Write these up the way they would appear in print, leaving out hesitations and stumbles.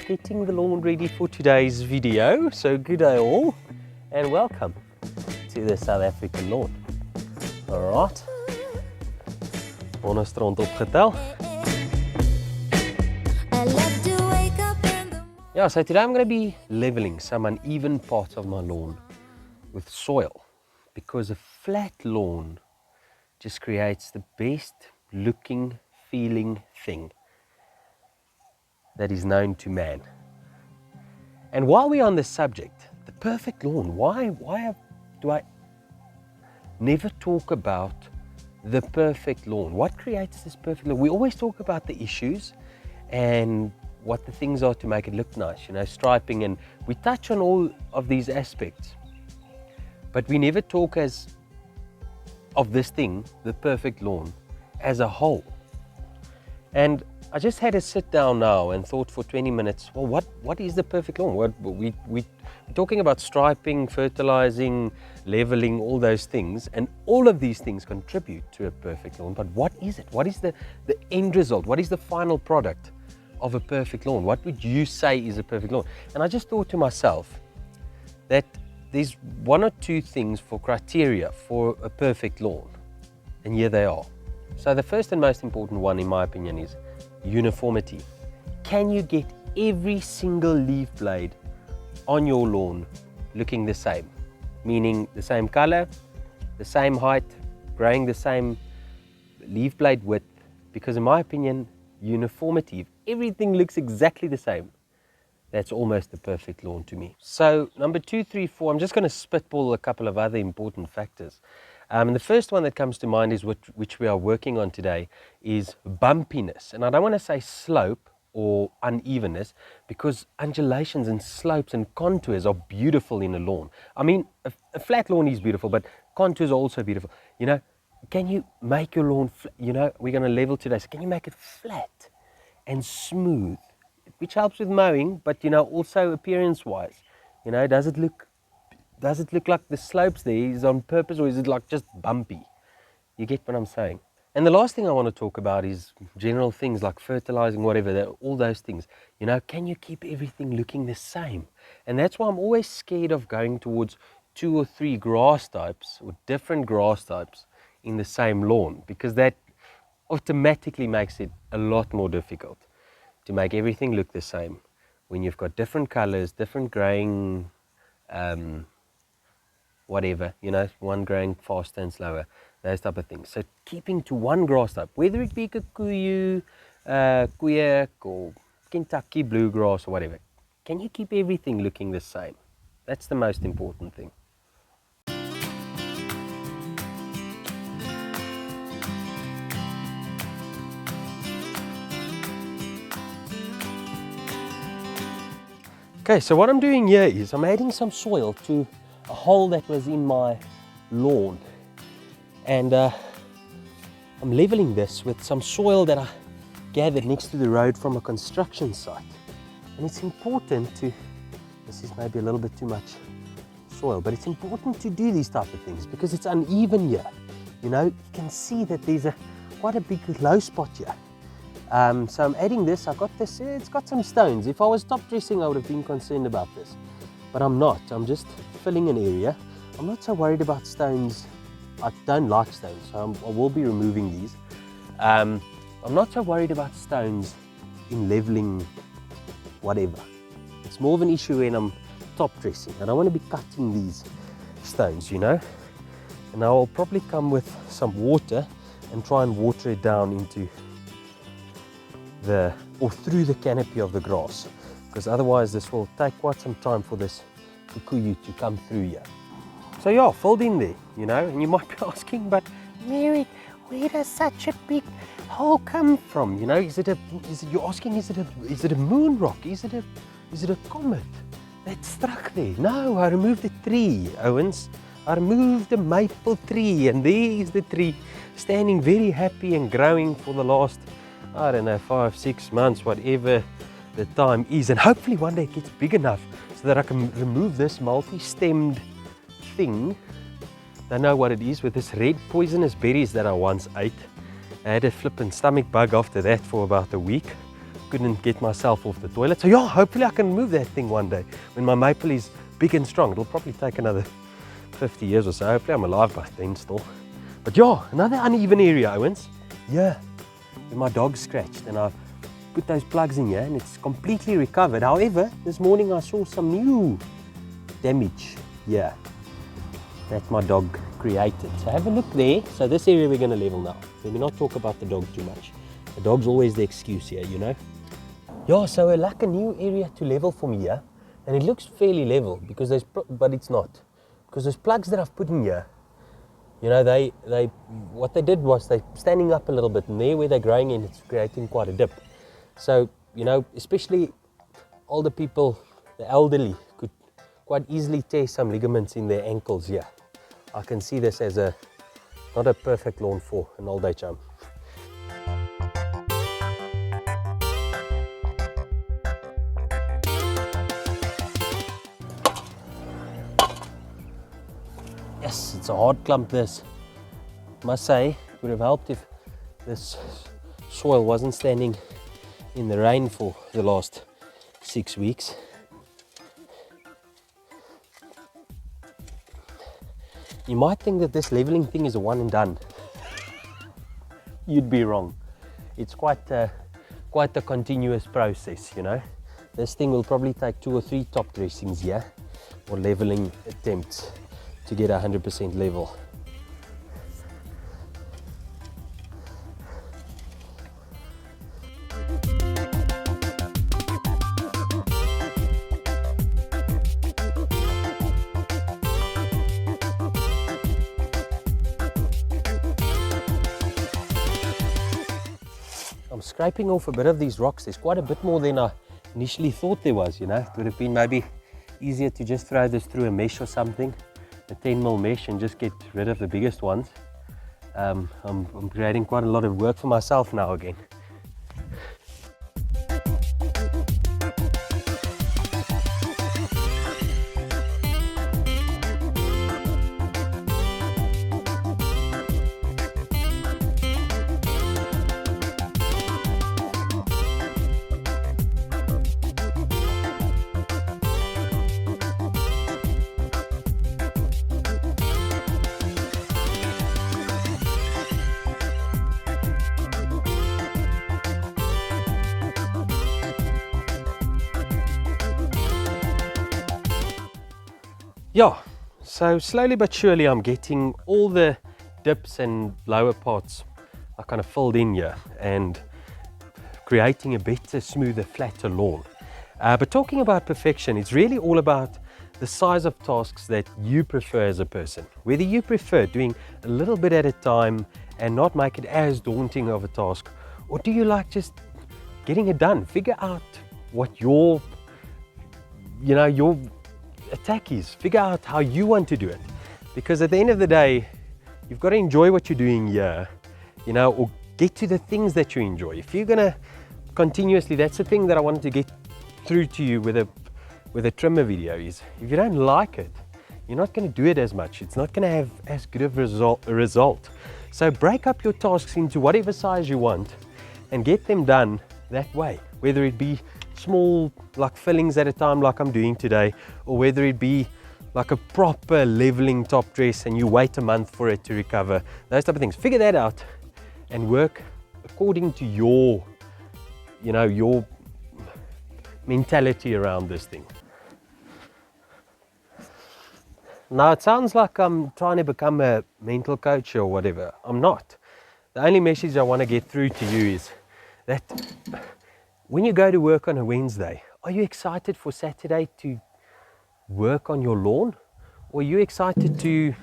Getting the lawn ready for today's video. So good day all and welcome to the South African lawn. Alright, Bonnestrand opgetel. Yeah, so today I'm going to be leveling some uneven parts of my lawn with soil, because a flat lawn just creates the best looking, feeling thing that is known to man. And while we're on this subject, the perfect lawn, why do I never talk about the perfect lawn? What creates this perfect lawn? We always talk about the issues and what the things are to make it look nice, you know, striping, and we touch on all of these aspects. But we never talk of this thing, the perfect lawn, as a whole. And I just had to sit down now and thought for 20 minutes, well, what is the perfect lawn? We're talking about striping, fertilizing, leveling, all those things, and all of these things contribute to a perfect lawn. But what is it? What is the end result? What is the final product of a perfect lawn? What would you say is a perfect lawn? And I just thought to myself that there's one or two things for criteria for a perfect lawn, and here they are. So the first and most important one, in my opinion, is uniformity. Can you get every single leaf blade on your lawn looking the same? Meaning the same color, the same height, growing the same leaf blade width? Because in my opinion, uniformity, if everything looks exactly the same, that's almost the perfect lawn to me. So number 2, 3, 4, I'm just going to spitball a couple of other important factors. And the first one that comes to mind is which we are working on today is bumpiness. And I don't want to say slope or unevenness, because undulations and slopes and contours are beautiful in a lawn. I mean, a flat lawn is beautiful, but contours are also beautiful. You know, can you make your lawn, you know, we're going to level today, so can you make it flat and smooth, which helps with mowing, but, you know, also appearance-wise, you know, does it look like the slopes there is on purpose, or is it like just bumpy? You get what I'm saying? And the last thing I want to talk about is general things like fertilizing, whatever, all those things. You know, can you keep everything looking the same? And that's why I'm always scared of going towards 2 or 3 grass types or different grass types in the same lawn, because that automatically makes it a lot more difficult to make everything look the same when you've got different colors, different growing, whatever, you know, one growing faster and slower, those type of things. So keeping to one grass type, whether it be Kikuyu, Kuyak, or Kentucky bluegrass or whatever, can you keep everything looking the same? That's the most important thing. Okay, so what I'm doing here is I'm adding some soil to a hole that was in my lawn, and I'm leveling this with some soil that I gathered next to the road from a construction site. And it's important to, this is maybe a little bit too much soil, but it's important to do these type of things because it's uneven here. You know, you can see that there's quite a big low spot here. So I'm adding this. I got this, it's got some stones. If I was top dressing, I would have been concerned about this, but I'm not. I'm just filling an area. I'm not so worried about stones. I don't like stones, so I will be removing these. I'm not so worried about stones in leveling whatever. It's more of an issue when I'm top dressing. I don't want to be cutting these stones, you know. And I'll probably come with some water and try and water it down into or through the canopy of the grass, because otherwise this will take quite some time for this Kikuyu to come through here. So yeah, filled in there, you know, and you might be asking, but Mary, where does such a big hole come from? You know, you're asking, is it a moon rock? Is it a comet that struck there? No, I removed a tree, Owens. I removed a maple tree, and there is the tree standing very happy and growing for the last, I don't know, 5, 6 months, whatever the time is. And hopefully one day it gets big enough so that I can remove this multi-stemmed thing. Don't know what it is, with this red poisonous berries that I once ate. I had a flippin' stomach bug after that for about a week. couldn't get myself off the toilet. So yeah, hopefully I can move that thing one day when my maple is big and strong. It'll probably take another 50 years or so. Hopefully I'm alive by then still. But yeah, another uneven area, Owens. Yeah, where my dog scratched, and I've put those plugs in here and it's completely recovered. However, this morning I saw some new damage here that my dog created. So have a look there. So this area we're going to level now. Let me not talk about the dog too much. The dog's always the excuse here, you know. Yeah, so I like a new area to level from here, and it looks fairly level because there's, but it's not, because those plugs that I've put in here, you know, what they did was they standing up a little bit, and there where they're growing in, it's creating quite a dip. So, you know, especially older people, the elderly, could quite easily tear some ligaments in their ankles here. I can see this as not a perfect lawn for an old age home. Yes, it's a hard clump this. Must say, it would have helped if this soil wasn't standing in the rain for the last 6 weeks. You might think that this leveling thing is a one and done. You'd be wrong. It's quite a continuous process, you know. This thing will probably take 2 or 3 top dressings here, or leveling attempts, to get 100% level. I'm scraping off a bit of these rocks. There's quite a bit more than I initially thought there was, you know. It would have been maybe easier to just throw this through a mesh or something, a 10mm mesh, and just get rid of the biggest ones. I'm creating quite a lot of work for myself now again. Yeah, so slowly but surely I'm getting all the dips and lower parts are kind of filled in here and creating a better, smoother, flatter lawn. But talking about perfection, it's really all about the size of tasks that you prefer as a person. Whether you prefer doing a little bit at a time and not make it as daunting of a task, or do you like just getting it done? Figure out what your attack is. Figure out how you want to do it, because at the end of the day you've got to enjoy what you're doing here, you know, or get to the things that you enjoy. If you're gonna continuously, that's the thing that I wanted to get through to you with a trimmer video, is if you don't like it, you're not going to do it as much. It's not going to have as good of a result. So break up your tasks into whatever size you want and get them done that way, whether it be small like fillings at a time like I'm doing today, or whether it be like a proper leveling top dress and you wait a month for it to recover. Those type of things. Figure that out and work according to your mentality around this thing. Now it sounds like I'm trying to become a mental coach or whatever. I'm not. The only message I want to get through to you is that when you go to work on a Wednesday, are you excited for Saturday to work on your lawn? Or are you excited to,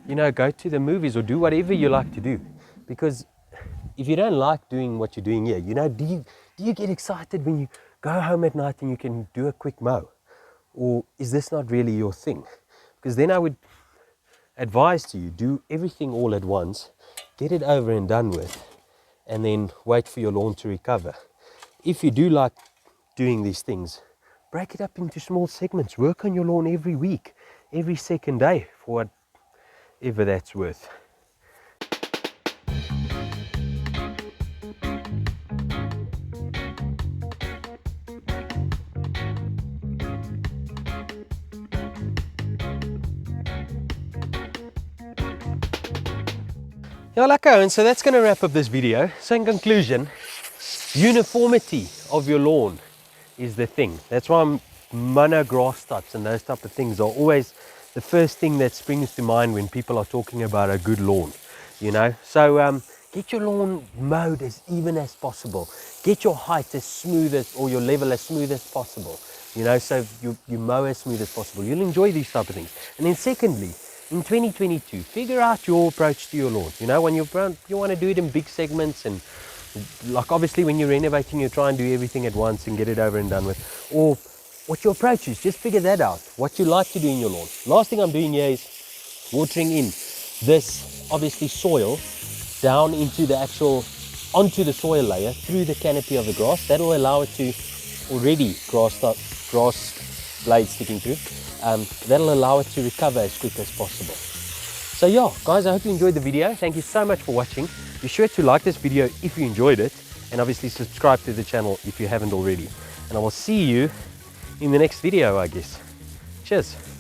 go to the movies or do whatever you like to do? Because if you don't like doing what you're doing here, do you get excited when you go home at night and you can do a quick mow? Or is this not really your thing? Because then I would advise to you, do everything all at once, get it over and done with, and then wait for your lawn to recover. If you do like doing these things, break it up into small segments. Work on your lawn every week, every second day, for whatever that's worth. Yeah, lekker. And so that's going to wrap up this video. So in conclusion, uniformity of your lawn is the thing. That's why mono grass types and those type of things are always the first thing that springs to mind when people are talking about a good lawn, you know. So get your lawn mowed as even as possible. Get your height as smooth as, or your level as smooth as possible, you know, so you mow as smooth as possible. You'll enjoy these type of things. And then secondly, in 2022, figure out your approach to your lawn. You know, when you want to do it in big segments, and like obviously when you're renovating, you try and do everything at once and get it over and done with. Or what your approach is, just figure that out, what you like to do in your lawn. Last thing I'm doing here is watering in this, obviously, soil down into the actual, onto the soil layer through the canopy of the grass. That will allow it to, already grass blades sticking through, that'll allow it to recover as quick as possible. So yeah, guys, I hope you enjoyed the video. Thank you so much for watching. Be sure to like this video if you enjoyed it, and obviously subscribe to the channel if you haven't already. And I will see you in the next video, I guess. Cheers.